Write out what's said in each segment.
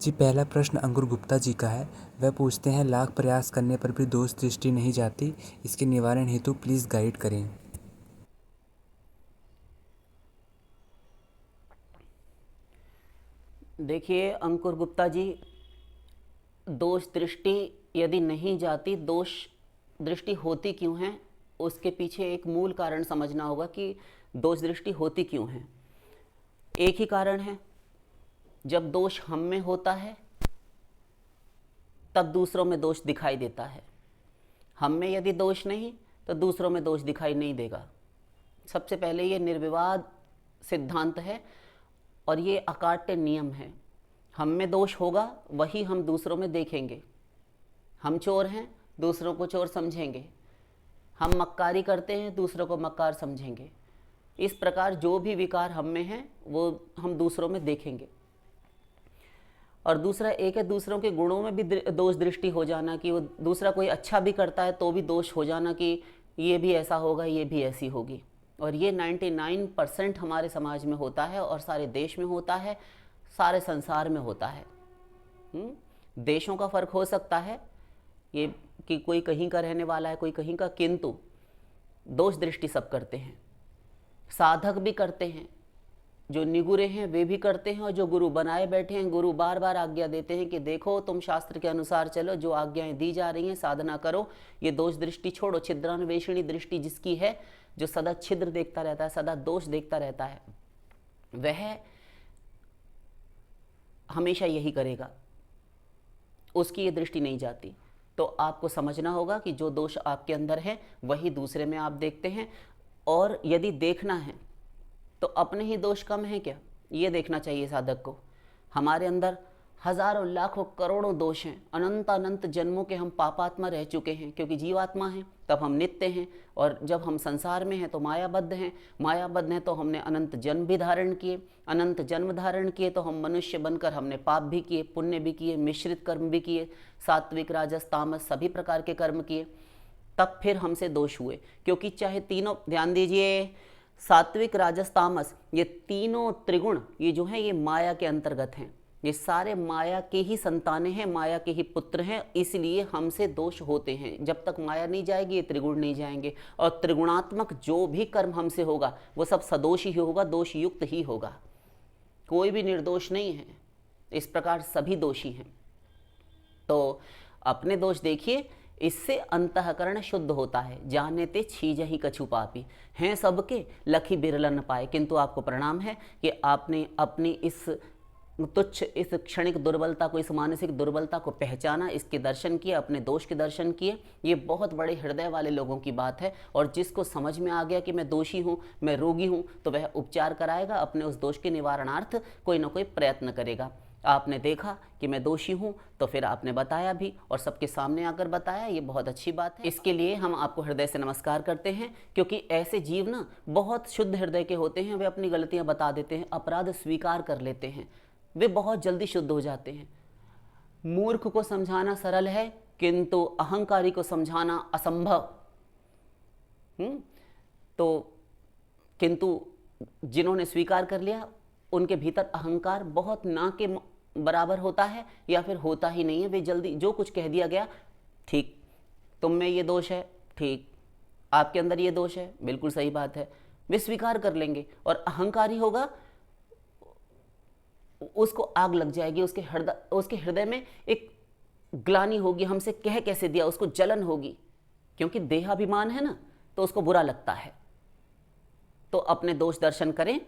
जी, पहला प्रश्न अंकुर गुप्ता जी का है। वह पूछते हैं, लाख प्रयास करने पर भी दोष दृष्टि नहीं जाती, इसके निवारण हेतु प्लीज़ गाइड करें। देखिए अंकुर गुप्ता जी, दोष दृष्टि यदि नहीं जाती, दोष दृष्टि होती क्यों है, उसके पीछे एक मूल कारण समझना होगा कि दोष दृष्टि होती क्यों है। एक ही कारण है, जब दोष हम में होता है तब दूसरों में दोष दिखाई देता है। हम में यदि दोष नहीं तो दूसरों में दोष दिखाई नहीं देगा। सबसे पहले ये निर्विवाद सिद्धांत है और ये अकाट्य नियम है। हम में दोष होगा वही हम दूसरों में देखेंगे। हम चोर हैं, दूसरों को चोर समझेंगे। हम मक्कारी करते हैं, दूसरों को मक्कार समझेंगे। इस प्रकार जो भी विकार हम में हैं वो हम दूसरों में देखेंगे। और दूसरा एक है, दूसरों के गुणों में भी दोष दृष्टि हो जाना, कि वो दूसरा कोई अच्छा भी करता है तो भी दोष हो जाना कि ये भी ऐसा होगा, ये भी ऐसी होगी। और ये 99% हमारे समाज में होता है और सारे देश में होता है, सारे संसार में होता है। देशों का फर्क हो सकता है ये कि कोई कहीं का रहने वाला है, कोई कहीं का, किंतु दोष दृष्टि सब करते हैं। साधक भी करते हैं, जो निगुरे हैं वे भी करते हैं, और जो गुरु बनाए बैठे हैं, गुरु बार बार आज्ञा देते हैं कि देखो तुम शास्त्र के अनुसार चलो, जो आज्ञाएं दी जा रही हैं साधना करो, ये दोष दृष्टि छोड़ो। छिद्रान्वेषणी दृष्टि जिसकी है, जो सदा छिद्र देखता रहता है, सदा दोष देखता रहता है, वह हमेशा यही करेगा, उसकी ये दृष्टि नहीं जाती। तो आपको समझना होगा कि जो दोष आपके अंदर है वही दूसरे में आप देखते हैं। और यदि देखना है तो अपने ही दोष कम है क्या, ये देखना चाहिए साधक को। हमारे अंदर हजारों लाखों करोड़ों दोष हैं, अनंत अनंत जन्मों के हम पापात्मा रह चुके हैं, क्योंकि जीवात्मा हैं तब हम नित्य हैं, और जब हम संसार में हैं तो मायाबद्ध हैं। मायाबद्ध हैं तो हमने अनंत जन्म भी धारण किए, अनंत जन्म धारण किए तो हम मनुष्य बनकर हमने पाप भी किए, पुण्य भी किए, मिश्रित कर्म भी किए, सात्विक राजस तामस सभी प्रकार के कर्म किए, तब फिर हमसे दोष हुए। क्योंकि चाहे तीनों, ध्यान दीजिए, सात्विक राजस तामस ये तीनों त्रिगुण ये जो हैं ये माया के अंतर्गत हैं। ये सारे माया के ही संतानें हैं, माया के ही पुत्र हैं, इसलिए हमसे दोष होते हैं। जब तक माया नहीं जाएगी ये त्रिगुण नहीं जाएंगे, और त्रिगुणात्मक जो भी कर्म हमसे होगा वो सब सदोष ही होगा, दोष युक्त ही होगा। कोई भी निर्दोष नहीं है, इस प्रकार सभी दोषी हैं। तो अपने दोष देखिए, इससे अंतःकरण शुद्ध होता है। जाने ते छीजहि कछु पापी, हैं सबके लखी बिरला न पाए। किंतु आपको प्रणाम है कि आपने अपनी इस तुच्छ, इस क्षणिक दुर्बलता को, इस मानसिक दुर्बलता को पहचाना, इसके दर्शन किए, अपने दोष के दर्शन किए। ये बहुत बड़े हृदय वाले लोगों की बात है। और जिसको समझ में आ गया कि मैं दोषी हूँ, मैं रोगी हूँ, तो वह उपचार कराएगा, अपने उस दोष के निवारणार्थ कोई ना कोई प्रयत्न करेगा। आपने देखा कि मैं दोषी हूँ तो फिर आपने बताया भी, और सबके सामने आकर बताया, ये बहुत अच्छी बात है। इसके लिए हम आपको हृदय से नमस्कार करते हैं, क्योंकि ऐसे जीव ना बहुत शुद्ध हृदय के होते हैं। वे अपनी गलतियाँ बता देते हैं, अपराध स्वीकार कर लेते हैं, वे बहुत जल्दी शुद्ध हो जाते हैं। मूर्ख को समझाना सरल है, किंतु अहंकारी को समझाना असंभव। तो किंतु जिन्होंने स्वीकार कर लिया उनके भीतर अहंकार बहुत ना के बराबर होता है, या फिर होता ही नहीं है। वे जल्दी जो कुछ कह दिया गया, ठीक, तुम में ये दोष है, ठीक, आपके अंदर ये दोष है, बिल्कुल सही बात है, वे स्वीकार कर लेंगे। और अहंकारी होगा, उसको आग लग जाएगी, उसके हृदय में एक ग्लानि होगी, हमसे कह कैसे दिया, उसको जलन होगी, क्योंकि देहाभिमान है ना, तो उसको बुरा लगता है। तो अपने दोष दर्शन करें,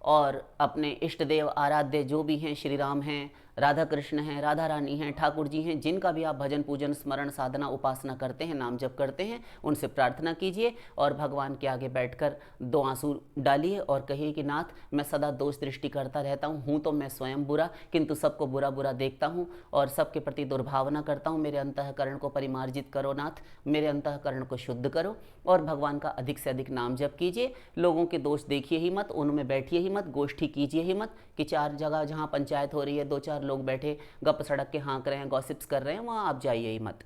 और अपने इष्ट देव आराध्य जो भी हैं, श्री राम हैं, राधा कृष्ण हैं, राधा रानी हैं, ठाकुर जी हैं, जिनका भी आप भजन पूजन स्मरण साधना उपासना करते हैं, नाम जप करते हैं, उनसे प्रार्थना कीजिए। और भगवान के आगे बैठकर दो आंसू डालिए और कहिए कि नाथ, मैं सदा दोष दृष्टि करता रहता हूँ तो मैं स्वयं बुरा, किंतु सबको बुरा बुरा देखता हूँ और सबके प्रति दुर्भावना करता हूँ। मेरे अंतःकरण को परिमार्जित करो नाथ, मेरे अंतःकरण को शुद्ध करो। और भगवान का अधिक से अधिक नाम जप कीजिए। लोगों के दोष देखिए ही मत, उनमें बैठिए ही मत, गोष्ठी कीजिए ही मत कि चार जगह जहाँ पंचायत हो रही है, दो चार लोग बैठे गप सड़क के हाँक रहे हैं, गॉसिप्स कर रहे हैं, वहाँ आप जाइए ही मत।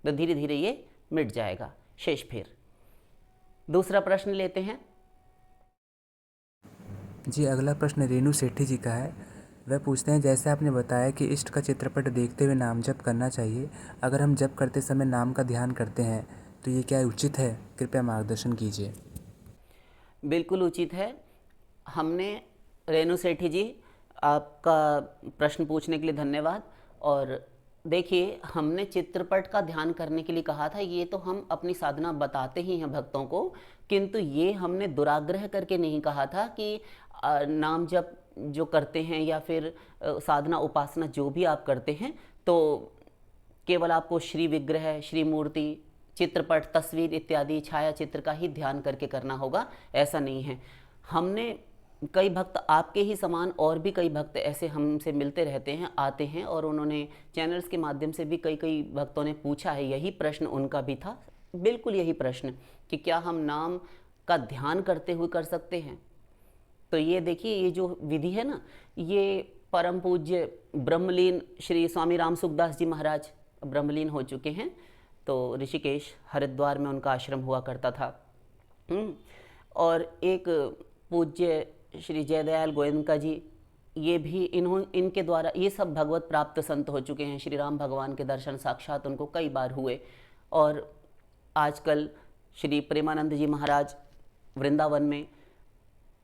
तो धीरे धीरे ये मिट जाएगा शेष। फिर दूसरा प्रश्न लेते हैं। जी, अगला प्रश्न रेणु सेठी जी का है। वह पूछते हैं, जैसे आपने बताया कि इष्ट का चित्रपट देखते हुए नाम जप करना चाहिए, अगर हम जप करते समय नाम का ध्यान करते हैं तो ये क्या उचित है? कृपया मार्गदर्शन कीजिए। बिल्कुल उचित है। हमने रेणु सेठी जी, आपका प्रश्न पूछने के लिए धन्यवाद। और देखिए, हमने चित्रपट का ध्यान करने के लिए कहा था, ये तो हम अपनी साधना बताते ही हैं भक्तों को, किंतु ये हमने दुराग्रह करके नहीं कहा था कि नाम जप जो करते हैं या फिर साधना उपासना जो भी आप करते हैं, तो केवल आपको श्री विग्रह, श्री मूर्ति, चित्रपट, तस्वीर इत्यादि छाया चित्र का ही ध्यान करके करना होगा, ऐसा नहीं है। हमने कई भक्त आपके ही समान और भी कई भक्त ऐसे हमसे मिलते रहते हैं, आते हैं, और उन्होंने चैनल्स के माध्यम से भी कई कई भक्तों ने पूछा है, यही प्रश्न उनका भी था, बिल्कुल यही प्रश्न कि क्या हम नाम का ध्यान करते हुए कर सकते हैं। तो ये देखिए, ये जो विधि है ना, ये परम पूज्य ब्रह्मलीन श्री स्वामी राम सुखदास जी महाराज ब्रह्मलीन हो चुके हैं, तो ऋषिकेश हरिद्वार में उनका आश्रम हुआ करता था। और एक पूज्य श्री जयदयाल गोयनका जी, ये भी इनके द्वारा, ये सब भगवत प्राप्त संत हो चुके हैं। श्री राम भगवान के दर्शन साक्षात उनको कई बार हुए। और आजकल श्री प्रेमानंद जी महाराज वृंदावन में,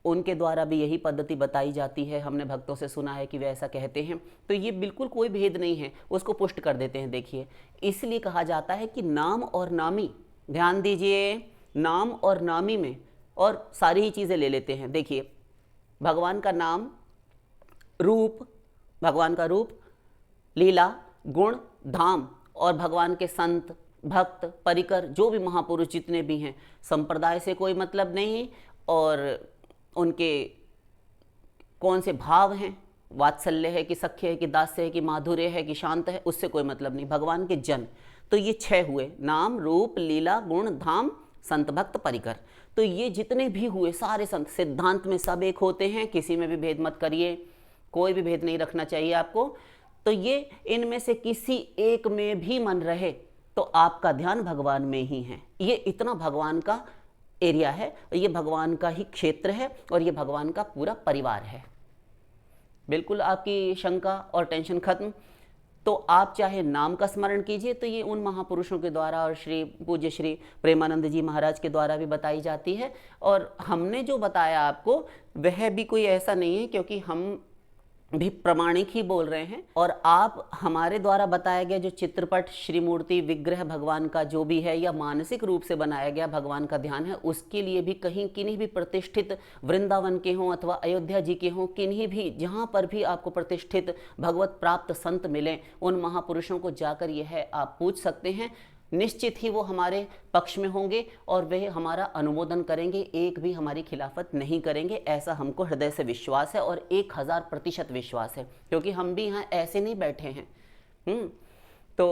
उनके द्वारा भी यही पद्धति बताई जाती है। हमने भक्तों से सुना है कि वे ऐसा कहते हैं, तो ये बिल्कुल कोई भेद नहीं है, उसको पुष्ट कर देते हैं। देखिए, इसलिए कहा जाता है कि नाम और नामी, ध्यान दीजिए, नाम और नामी में, और सारी ही चीज़ें ले लेते हैं। देखिए, भगवान का नाम, रूप, भगवान का रूप, लीला, गुण, धाम, और भगवान के संत, भक्त, परिकर, जो भी महापुरुष जितने भी हैं, संप्रदाय से कोई मतलब नहीं, और उनके कौन से भाव हैं, वात्सल्य है कि सख्य है कि दास्य है कि माधुर्य है कि शांत है, उससे कोई मतलब नहीं। भगवान के जन, तो ये 6 हुए, नाम, रूप, लीला, गुण, धाम, संत, भक्त, परिकर। तो ये जितने भी हुए सारे संत, सिद्धांत में सब एक होते हैं, किसी में भी भेद मत करिए, कोई भी भेद नहीं रखना चाहिए आपको। तो ये इनमें से किसी एक में भी मन रहे तो आपका ध्यान भगवान में ही है। ये इतना भगवान का एरिया है, ये भगवान का ही क्षेत्र है, और ये भगवान का पूरा परिवार है। बिल्कुल आपकी शंका और टेंशन खत्म। तो आप चाहे नाम का स्मरण कीजिए, तो ये उन महापुरुषों के द्वारा और श्री पूज्य श्री प्रेमानंद जी महाराज के द्वारा भी बताई जाती है। और हमने जो बताया आपको, वह भी कोई ऐसा नहीं है, क्योंकि हम भी प्रमाणिक ही बोल रहे हैं। और आप हमारे द्वारा बताया गया जो चित्रपट, श्री मूर्ति, विग्रह भगवान का जो भी है, या मानसिक रूप से बनाया गया भगवान का ध्यान है, उसके लिए भी कहीं किन्हीं भी प्रतिष्ठित वृंदावन के हों अथवा अयोध्या जी के हों, किन्हीं भी, जहाँ पर भी आपको प्रतिष्ठित भगवत प्राप्त संत मिलें, उन महापुरुषों को जाकर यह आप पूछ सकते हैं। निश्चित ही वो हमारे पक्ष में होंगे और वह हमारा अनुमोदन करेंगे, एक भी हमारी खिलाफत नहीं करेंगे, ऐसा हमको हृदय से विश्वास है, और 1000% विश्वास है, क्योंकि हम भी यहाँ ऐसे नहीं बैठे हैं। तो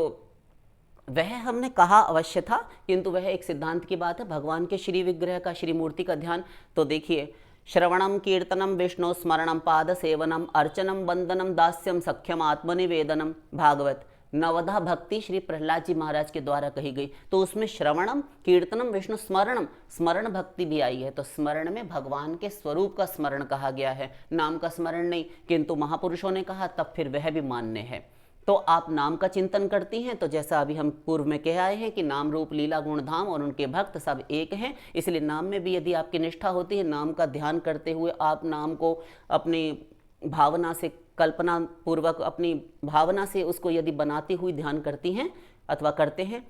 वह हमने कहा अवश्य था, किंतु वह एक सिद्धांत की बात है। भगवान के श्री विग्रह का, श्री मूर्ति का ध्यान, तो देखिए, श्रवणम कीर्तनम विष्णु स्मरणम पाद सेवनम अर्चनम वंदनम दास्यम सख्यम आत्मनिवेदनम, भागवत नवधा भक्ति श्री प्रहलाद जी महाराज के द्वारा कही गई। तो उसमें श्रवणम, कीर्तनम, विष्णु स्मरणम, स्मरण भक्ति भी आई है। तो स्मरण में भगवान के स्वरूप का स्मरण कहा गया है, नाम का स्मरण नहीं, किंतु महापुरुषों ने कहा, तब फिर वह भी मान्य है। तो आप नाम का चिंतन करती हैं, तो जैसा अभी हम पूर्व में कह आए हैं कि नाम, रूप, लीला, गुण, धाम और उनके भक्त सब एक हैं। इसलिए नाम में भी यदि आपकी निष्ठा होती है, नाम का ध्यान करते हुए आप नाम को अपनी भावना से, कल्पना पूर्वक अपनी भावना से उसको यदि बनाती हुई ध्यान करती हैं अथवा करते हैं,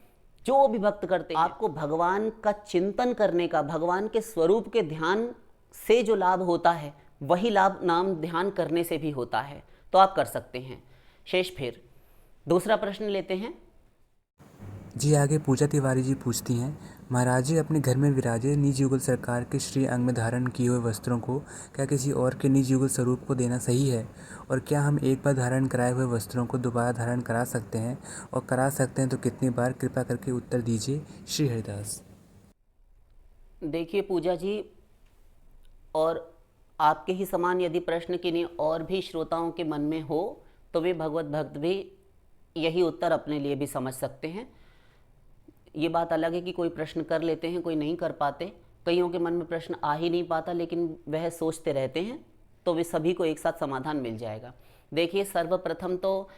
जो भी भक्त करते हैं, आपको भगवान का चिंतन करने का, भगवान के स्वरूप के ध्यान से जो लाभ होता है, वही लाभ नाम ध्यान करने से भी होता है। तो आप कर सकते हैं। शेष फिर दूसरा प्रश्न लेते हैं जी। आगे पूजा तिवारी जी पूछती हैं, महाराज जी, अपने घर में विराजे निज युगल सरकार के श्री अंग में धारण किए हुए वस्त्रों को क्या किसी और के निज युगल स्वरूप को देना सही है? और क्या हम एक बार धारण कराए हुए वस्त्रों को दोबारा धारण करा सकते हैं, और करा सकते हैं तो कितनी बार? कृपया करके उत्तर दीजिए। श्री हरिदास। देखिए पूजा जी, और आपके ही समान यदि प्रश्न किन्हीं और भी श्रोताओं के मन में हो, तो वे भगवत भक्त भी यही उत्तर अपने लिए भी समझ सकते हैं। ये बात अलग है कि कोई प्रश्न कर लेते हैं, कोई नहीं कर पाते। कईयों के मन में प्रश्न आ ही नहीं पाता, लेकिन वह सोचते रहते हैं। तो वे सभी को एक साथ समाधान मिल जाएगा। देखिए, सर्वप्रथम तो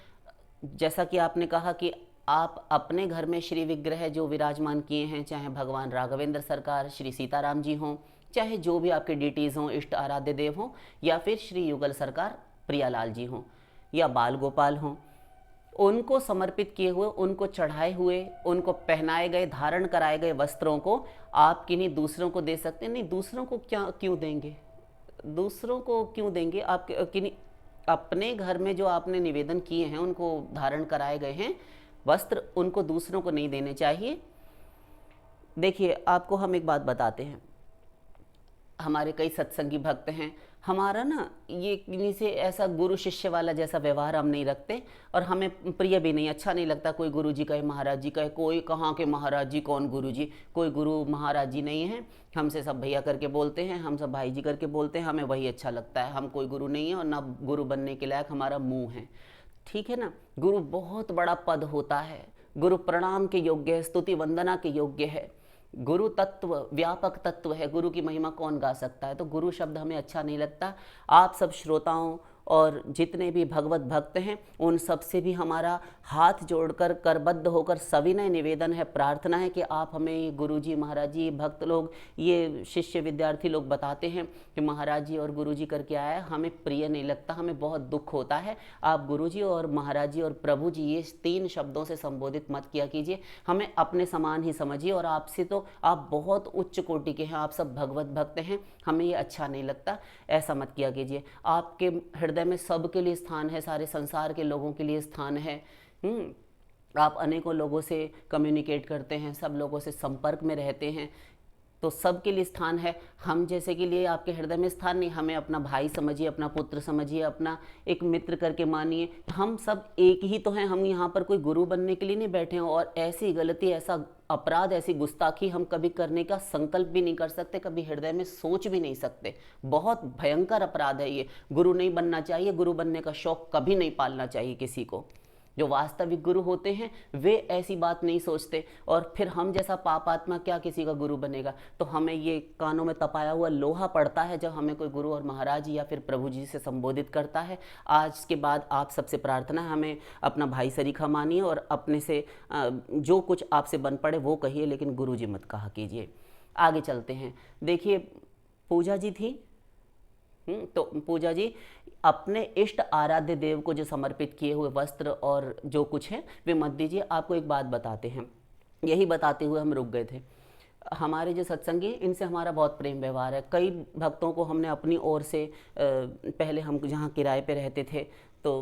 जैसा कि आपने कहा कि आप अपने घर में श्री विग्रह जो विराजमान किए हैं, चाहे भगवान राघवेंद्र सरकार, श्री सीताराम जी हों, चाहे जो भी आपके डीटीज़ हों, इष्ट आराध्य देव हों, या फिर श्री युगल सरकार प्रियालाल जी हों, या बाल गोपाल हों, उनको समर्पित किए हुए, उनको चढ़ाए हुए, उनको पहनाए गए, धारण कराए गए वस्त्रों को आप किन्हीं दूसरों को दे सकते हैं। नहीं, दूसरों को क्या क्यों देंगे, दूसरों को क्यों देंगे? आप किन्हीं अपने घर में जो आपने निवेदन किए हैं, उनको धारण कराए गए हैं वस्त्र, उनको दूसरों को नहीं देने चाहिए। देखिए, आपको हम एक बात बताते हैं, हमारे कई सत्संगी भक्त हैं, हमारा ना ये किन्हीं से ऐसा गुरु शिष्य वाला जैसा व्यवहार हम नहीं रखते, और हमें प्रिय भी नहीं, अच्छा नहीं लगता कोई गुरु जी कहे, महाराज जी कहे। कोई कहाँ के महाराज जी, कौन गुरु जी? कोई गुरु महाराज जी नहीं है, हमसे सब भैया करके बोलते हैं, हम सब भाई जी करके बोलते हैं, हमें वही अच्छा लगता है। हम कोई गुरु नहीं है और ना गुरु बनने के लायक हमारा मुँह है, ठीक है ना। गुरु बहुत बड़ा पद होता है, गुरु प्रणाम के योग्य है, स्तुति वंदना के योग्य है। गुरु तत्व व्यापक तत्व है, गुरु की महिमा कौन गा सकता है? तो गुरु शब्द हमें अच्छा नहीं लगता। आप सब श्रोताओं और जितने भी भगवत भक्त हैं, उन सब से भी हमारा हाथ जोड़कर करबद्ध होकर सविनय निवेदन है, प्रार्थना है कि आप हमें, गुरु जी, महाराज जी, भक्त लोग, ये शिष्य विद्यार्थी लोग बताते हैं कि महाराज जी और गुरु जी करके आया है, हमें प्रिय नहीं लगता, हमें बहुत दुख होता है। आप गुरु जी और महाराज जी और प्रभु जी, ये 3 शब्दों से संबोधित मत किया कीजिए, हमें अपने समान ही समझिए। और आपसे तो आप बहुत उच्च कोटि के हैं, आप सब भगवत भक्त हैं, हमें ये अच्छा नहीं लगता, ऐसा मत किया कीजिए। आपके हृदय में सबके लिए स्थान है, सारे संसार के लोगों के लिए स्थान है। आप अनेकों लोगों से कम्युनिकेट करते हैं, सब लोगों से संपर्क में रहते हैं, तो सबके लिए स्थान है। हम जैसे के लिए आपके हृदय में स्थान नहीं, हमें अपना भाई समझिए, अपना पुत्र समझिए, अपना एक मित्र करके मानिए। हम सब एक ही तो हैं, हम यहाँ पर कोई गुरु बनने के लिए नहीं बैठे हैं। और ऐसी गलती, ऐसा अपराध, ऐसी गुस्ताखी हम कभी करने का संकल्प भी नहीं कर सकते, कभी हृदय में सोच भी नहीं सकते। बहुत भयंकर अपराध है ये। गुरु नहीं बनना चाहिए, गुरु बनने का शौक कभी नहीं पालना चाहिए किसी को। जो वास्तविक गुरु होते हैं वे ऐसी बात नहीं सोचते। और फिर हम जैसा पापात्मा क्या किसी का गुरु बनेगा? तो हमें ये कानों में तपाया हुआ लोहा पड़ता है जब हमें कोई गुरु और महाराज या फिर प्रभु जी से संबोधित करता है। आज के बाद आप सबसे प्रार्थना है, हमें अपना भाई सरीखा मानिए और अपने से जो कुछ आपसे बन पड़े वो कहिए, लेकिन गुरु जी मत कहा कीजिए। आगे चलते हैं। देखिए, पूजा जी थी, तो पूजा जी अपने इष्ट आराध्य देव को जो समर्पित किए हुए वस्त्र और जो कुछ है वे मत दीजिए। आपको एक बात बताते हैं, यही बताते हुए हम रुक गए थे। हमारे जो सत्संगी, इनसे हमारा बहुत प्रेम व्यवहार है। कई भक्तों को हमने अपनी ओर से, पहले हम जहाँ किराए पे रहते थे तो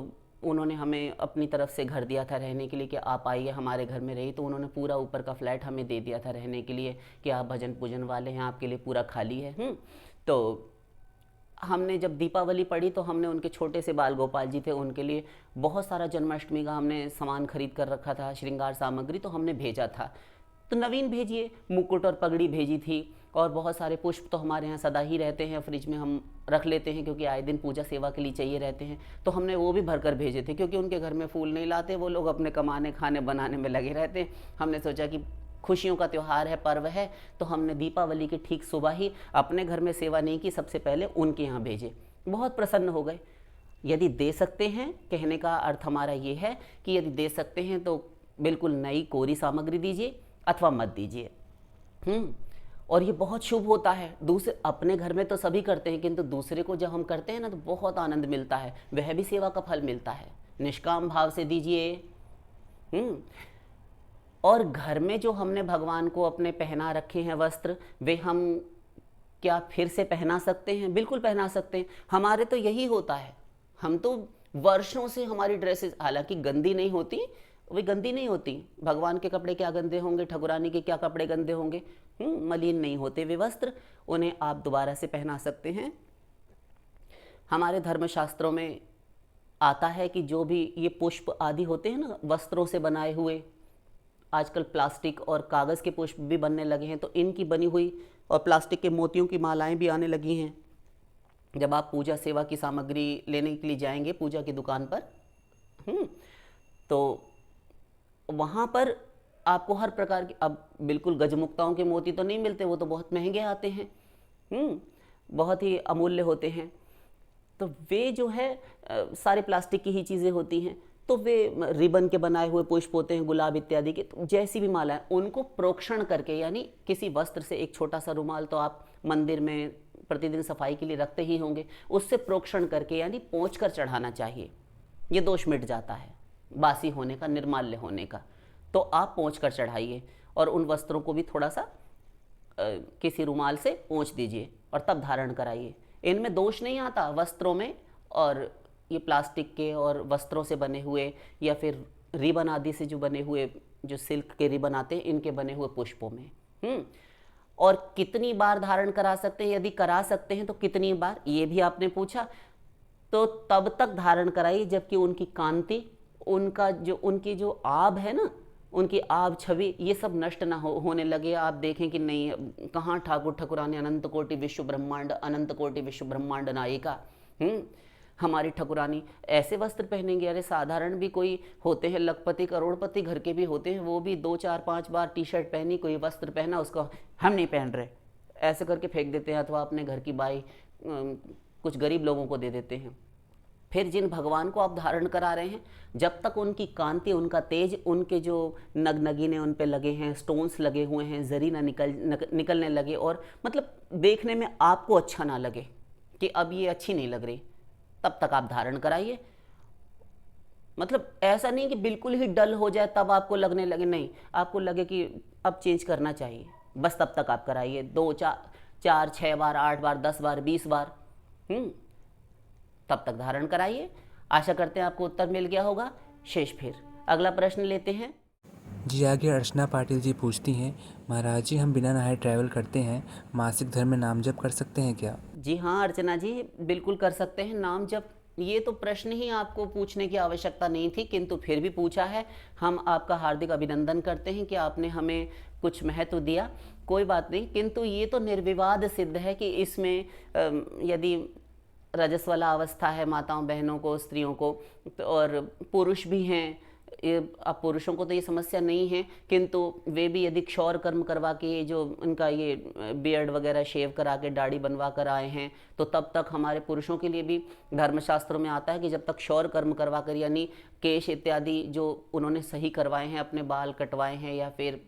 उन्होंने हमें अपनी तरफ से घर दिया था रहने के लिए कि आप आइए हमारे घर में रहिए। तो उन्होंने पूरा ऊपर का फ्लैट हमें दे दिया था रहने के लिए कि आप भजन पूजन वाले हैं, आपके लिए पूरा खाली है। तो हमने जब दीपावली पड़ी तो हमने उनके छोटे से बाल गोपाल जी थे, उनके लिए बहुत सारा जन्माष्टमी का हमने सामान खरीद कर रखा था, श्रृंगार सामग्री, तो हमने भेजा था। तो नवीन भेजिए, मुकुट और पगड़ी भेजी थी, और बहुत सारे पुष्प तो हमारे यहाँ सदा ही रहते हैं, फ्रिज में हम रख लेते हैं क्योंकि आए दिन पूजा सेवा के लिए चाहिए रहते हैं। तो हमने वो भी भरकर भेजे थे क्योंकि उनके घर में फूल नहीं लाते, वो लोग अपने कमाने खाने बनाने में लगे रहते हैं। हमने सोचा कि खुशियों का त्यौहार है, पर्व है, तो हमने दीपावली की ठीक सुबह ही अपने घर में सेवा नहीं की, सबसे पहले उनके यहाँ भेजे। बहुत प्रसन्न हो गए। यदि दे सकते हैं, कहने का अर्थ हमारा ये है कि यदि दे सकते हैं तो बिल्कुल नई कोरी सामग्री दीजिए अथवा मत दीजिए। और ये बहुत शुभ होता है। दूसरे, अपने घर में तो सभी करते हैं, किंतु दूसरे को जब हम करते हैं ना तो बहुत आनंद मिलता है, वह भी सेवा का फल मिलता है। निष्काम भाव से दीजिए। और घर में जो हमने भगवान को अपने पहना रखे हैं वस्त्र, वे हम क्या फिर से पहना सकते हैं? बिल्कुल पहना सकते हैं। हमारे तो यही होता है, हम तो वर्षों से हमारी ड्रेसेस हालांकि गंदी नहीं होती, वे गंदी नहीं होती। भगवान के कपड़े क्या गंदे होंगे, ठकुरानी के क्या कपड़े गंदे होंगे? मलिन नहीं होते वे वस्त्र, उन्हें आप दोबारा से पहना सकते हैं। हमारे धर्मशास्त्रों में आता है कि जो भी ये पुष्प आदि होते हैं ना, वस्त्रों से बनाए हुए, आजकल प्लास्टिक और कागज़ के पुष्प भी बनने लगे हैं, तो इनकी बनी हुई और प्लास्टिक के मोतियों की मालाएं भी आने लगी हैं। जब आप पूजा सेवा की सामग्री लेने के लिए जाएंगे पूजा की दुकान पर, तो वहाँ पर आपको हर प्रकार के, अब बिल्कुल गजमुक्ताओं के मोती तो नहीं मिलते, वो तो बहुत महंगे आते हैं, बहुत ही अमूल्य होते हैं। तो वे जो है सारे प्लास्टिक की ही चीज़ें होती हैं, तो वे रिबन के बनाए हुए पुष्प होते हैं, गुलाब इत्यादि के, तो जैसी भी माला है उनको प्रोक्षण करके, यानी किसी वस्त्र से, एक छोटा सा रुमाल तो आप मंदिर में प्रतिदिन सफाई के लिए रखते ही होंगे, उससे प्रोक्षण करके यानी पोंछ कर चढ़ाना चाहिए। ये दोष मिट जाता है बासी होने का, निर्माल्य होने का। तो आप पोंछ कर चढ़ाइए और उन वस्त्रों को भी थोड़ा सा किसी रुमाल से पोंछ दीजिए और तब धारण कराइए। इनमें दोष नहीं आता वस्त्रों में, और ये प्लास्टिक के और वस्त्रों से बने हुए या फिर रिबन आदि से जो बने हुए, जो सिल्क के रिबन आते हैं, इनके बने हुए पुष्पों में। और कितनी बार धारण करा सकते हैं, यदि करा सकते हैं तो कितनी बार, ये भी आपने पूछा। तो तब तक धारण कराइए जबकि उनकी कांति, उनकी जो आभ है ना, उनकी आभ छवि, ये सब नष्ट ना होने लगे। आप देखें कि नहीं, कहाँ ठाकुर ठकुरानी अनंत कोटि विश्व ब्रह्मांड, अनंत कोटि विश्व ब्रह्मांड नायिका, हमारी ठकुरानी ऐसे वस्त्र पहनेंगे। अरे साधारण भी कोई होते हैं, लखपति करोड़पति घर के भी होते हैं, वो भी 2 4 5 बार टी शर्ट पहनी, कोई वस्त्र पहना, उसको हम नहीं पहन रहे ऐसे करके फेंक देते हैं, अथवा अपने घर की बाई कुछ गरीब लोगों को दे देते हैं। फिर जिन भगवान को आप धारण करा रहे हैं, जब तक उनकी कांति, उनका तेज, उनके जो नगनगीने उन पे लगे हैं, स्टोन्स लगे हुए हैं, जरी ना निकलने लगे, और मतलब देखने में आपको अच्छा ना लगे कि अब ये अच्छी नहीं लग रही, तब तक आप धारण कराइए। मतलब ऐसा नहीं कि बिल्कुल ही डल हो जाए तब आपको लगने लगे, नहीं, आपको लगे कि अब चेंज करना चाहिए, बस तब तक आप कराइए। 2 4 6 बार, 8 बार, 10 बार, 20 बार, तब तक धारण कराइए। आशा करते हैं आपको उत्तर मिल गया होगा। शेष फिर अगला प्रश्न लेते हैं। जी आगे अर्चना पाटिल जी पूछती हैं, महाराज जी हम बिना नहाए ट्रैवल करते हैं, मासिक धर्म में नाम जप कर सकते हैं क्या? जी हाँ अर्चना जी, बिल्कुल कर सकते हैं नाम जप। ये तो प्रश्न ही आपको पूछने की आवश्यकता नहीं थी, किंतु फिर भी पूछा है। हम आपका हार्दिक अभिनंदन करते हैं कि आपने हमें कुछ महत्व दिया। कोई बात नहीं, किंतु ये तो निर्विवाद सिद्ध है कि इसमें यदि रजस्वला अवस्था है माताओं बहनों को, स्त्रियों को, और पुरुष भी हैं, अब पुरुषों को तो ये समस्या नहीं है, किंतु वे भी यदि क्षौर कर्म करवा के, जो उनका ये बियर्ड वगैरह शेव करा के दाढ़ी बनवा कर आए हैं, तो तब तक हमारे पुरुषों के लिए भी धर्मशास्त्रों में आता है कि जब तक क्षौर कर्म करवा कर, यानी केश इत्यादि जो उन्होंने सही करवाए हैं, अपने बाल कटवाए हैं या फिर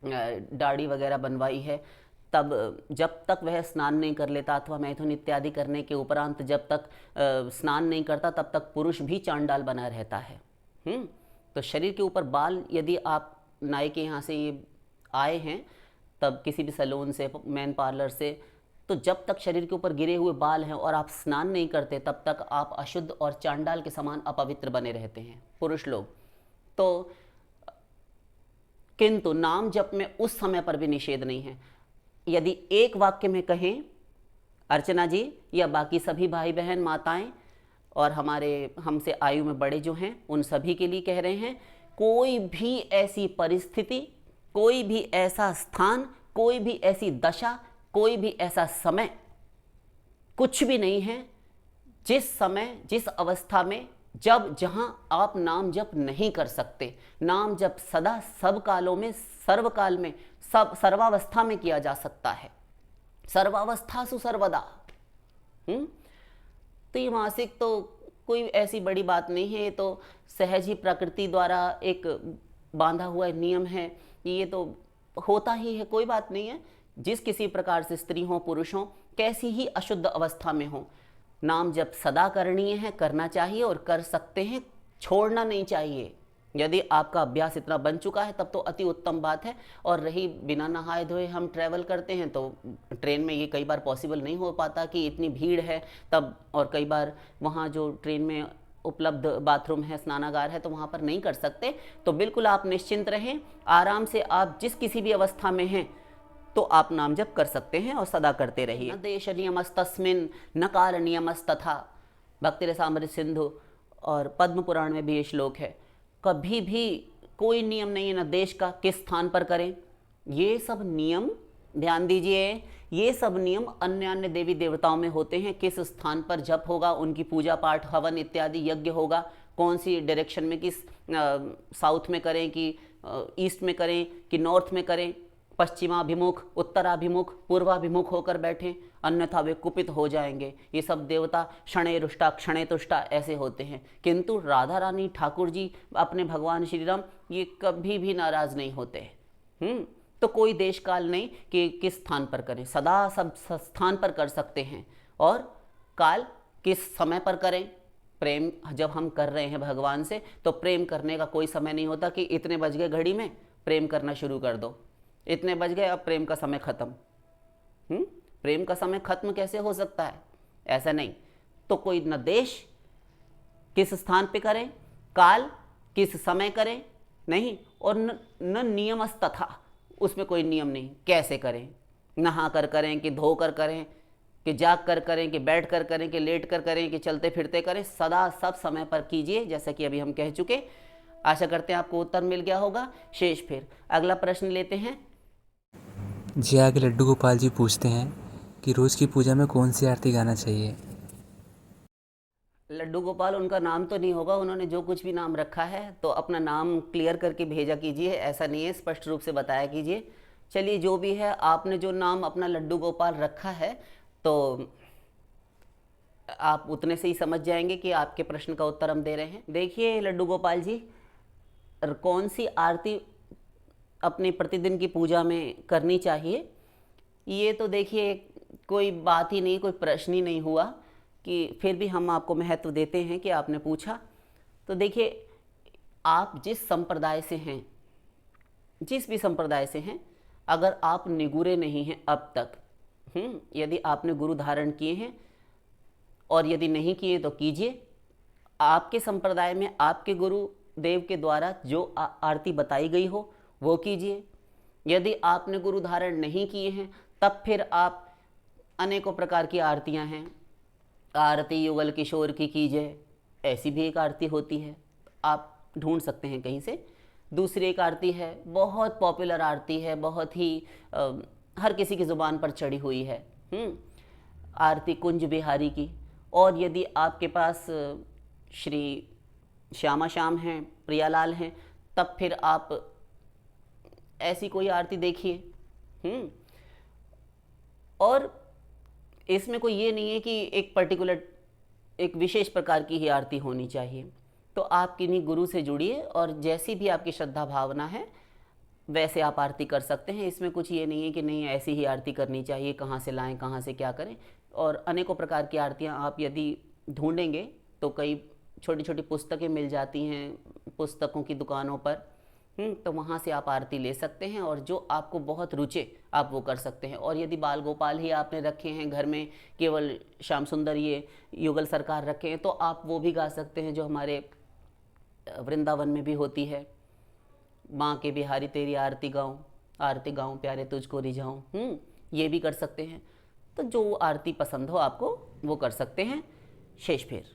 दाढ़ी वगैरह बनवाई है, तब जब तक वह स्नान नहीं कर लेता अथवा मैथुन इत्यादि करने के उपरांत जब तक स्नान नहीं करता, तब तक पुरुष भी चांडाल बना रहता है। तो शरीर के ऊपर बाल, यदि आप नाई के यहाँ से ये आए हैं, तब किसी भी सैलून से, मैन पार्लर से, तो जब तक शरीर के ऊपर गिरे हुए बाल हैं और आप स्नान नहीं करते, तब तक आप अशुद्ध और चांडाल के समान अपवित्र बने रहते हैं पुरुष लोग। तो किंतु नाम जप में उस समय पर भी निषेध नहीं है। यदि एक वाक्य में कहें अर्चना जी या बाकी सभी भाई बहन माताएं और हमारे हमसे आयु में बड़े जो हैं, उन सभी के लिए कह रहे हैं, कोई भी ऐसी परिस्थिति, कोई भी ऐसा स्थान, कोई भी ऐसी दशा, कोई भी ऐसा समय, कुछ भी नहीं है जिस समय, जिस अवस्था में, जब, जहां आप नाम जप नहीं कर सकते। नाम जप सदा, सब कालों में, सर्वकाल में, सब सर्वावस्था में किया जा सकता है। सर्वावस्थासु सर्वदा। तो ये मासिक तो कोई ऐसी बड़ी बात नहीं है, ये तो सहज ही प्रकृति द्वारा एक बांधा हुआ नियम है, ये तो होता ही है, कोई बात नहीं है। जिस किसी प्रकार से स्त्री हो पुरुष हो, कैसी ही अशुद्ध अवस्था में हो, नाम जप सदा करणीय है, करना चाहिए और कर सकते हैं, छोड़ना नहीं चाहिए। यदि आपका अभ्यास इतना बन चुका है तब तो अति उत्तम बात है। और रही बिना नहाए धोए हम ट्रैवल करते हैं, तो ट्रेन में ये कई बार पॉसिबल नहीं हो पाता कि इतनी भीड़ है तब, और कई बार वहाँ जो ट्रेन में उपलब्ध बाथरूम है, स्नानागार है, तो वहाँ पर नहीं कर सकते। तो बिल्कुल आप निश्चिंत रहें, आराम से आप जिस किसी भी अवस्था में हैं तो आप नाम जप कर सकते हैं और सदा करते रहिए। न देश नियमस्तस्मिन् न काल नियमस्तथा, भक्ति रसामृत सिंधु और पद्म पुराण में भी ये श्लोक है। कभी भी कोई नियम नहीं है, न देश का, किस स्थान पर करें, ये सब नियम ध्यान दीजिए, ये सब नियम अन्य अन्य देवी देवताओं में होते हैं। किस स्थान पर जप होगा, उनकी पूजा पाठ, हवन इत्यादि यज्ञ होगा, कौन सी डायरेक्शन में, किस साउथ में करें कि ईस्ट में करें कि नॉर्थ में करें, पश्चिमाभिमुख, उत्तराभिमुख, पूर्वाभिमुख होकर बैठें, अन्यथा वे कुपित हो जाएंगे। ये सब देवता क्षणे रुष्टा क्षणे तुष्टा ऐसे होते हैं, किंतु राधा रानी ठाकुर जी अपने भगवान श्री राम ये कभी भी नाराज नहीं होते। तो कोई देश काल नहीं कि किस स्थान पर करें, सदा सब स्थान पर कर सकते हैं। और काल किस समय पर करें, प्रेम जब हम कर रहे हैं भगवान से तो प्रेम करने का कोई समय नहीं होता कि इतने बज गए घड़ी में प्रेम करना शुरू कर दो, इतने बज गए अब प्रेम का समय खत्म। प्रेम का समय खत्म कैसे हो सकता है, ऐसा नहीं। तो कोई न देश किस स्थान पे करें, काल किस समय करें नहीं, और न नियमस्तथा, उसमें कोई नियम नहीं कैसे करें, नहा कर करें कि धो कर करें कि जाग कर करें कि बैठ कर करें कि लेट कर करें कि चलते फिरते करें, सदा सब समय पर कीजिए, जैसा कि अभी हम कह चुके। आशा करते हैं आपको उत्तर मिल गया होगा। शेष फिर अगला प्रश्न लेते हैं। जी आगे लड्डू गोपाल जी पूछते हैं कि रोज़ की पूजा में कौन सी आरती गाना चाहिए। लड्डू गोपाल उनका नाम तो नहीं होगा, उन्होंने जो कुछ भी नाम रखा है तो अपना नाम क्लियर करके भेजा कीजिए, ऐसा नहीं है, स्पष्ट रूप से बताया कीजिए। चलिए जो भी है, आपने जो नाम अपना लड्डू गोपाल रखा है तो आप उतने से ही समझ जाएंगे कि आपके प्रश्न का उत्तर हम दे रहे हैं। देखिए लड्डू गोपाल जी, कौन सी आरती अपने प्रतिदिन की पूजा में करनी चाहिए, ये तो देखिए कोई बात ही नहीं, कोई प्रश्न ही नहीं हुआ, कि फिर भी हम आपको महत्व देते हैं कि आपने पूछा। तो देखिए, आप जिस संप्रदाय से हैं, जिस भी संप्रदाय से हैं, अगर आप निगुरे नहीं हैं अब तक, यदि आपने गुरु धारण किए हैं और यदि नहीं किए तो कीजिए। आपके संप्रदाय में आपके गुरु देव के द्वारा जो आरती बताई गई हो वो कीजिए। यदि आपने गुरु धारण नहीं किए हैं तब फिर आप अनेकों प्रकार की आरतियां हैं, आरती युगल किशोर की कीजिए, ऐसी भी एक आरती होती है, आप ढूंढ सकते हैं कहीं से। दूसरी एक आरती है, बहुत पॉपुलर आरती है, बहुत ही हर किसी की ज़ुबान पर चढ़ी हुई है, आरती कुंज बिहारी की। और यदि आपके पास श्री श्यामा श्याम हैं, प्रियालाल हैं, तब फिर आप ऐसी कोई आरती देखिए। और इसमें कोई ये नहीं है कि एक पर्टिकुलर, एक विशेष प्रकार की ही आरती होनी चाहिए। तो आप किन्हीं गुरु से जुड़िए और जैसी भी आपकी श्रद्धा भावना है वैसे आप आरती कर सकते हैं। इसमें कुछ ये नहीं है कि नहीं ऐसी ही आरती करनी चाहिए, कहाँ से लाएं, कहाँ से क्या करें। और अनेकों प्रकार की आरतियाँ आप यदि ढूंढेंगे तो कई छोटी छोटी पुस्तकें मिल जाती हैं पुस्तकों की दुकानों पर, तो वहाँ से आप आरती ले सकते हैं और जो आपको बहुत रुचे आप वो कर सकते हैं। और यदि बाल गोपाल ही आपने रखे हैं घर में, केवल श्याम सुंदर ये युगल सरकार रखे हैं, तो आप वो भी गा सकते हैं जो हमारे वृंदावन में भी होती है, माँ के बिहारी तेरी आरती गाऊँ प्यारे तुझको रिझाऊँ, ये भी कर सकते हैं। तो जो आरती पसंद हो आपको वो कर सकते हैं। शेष फिर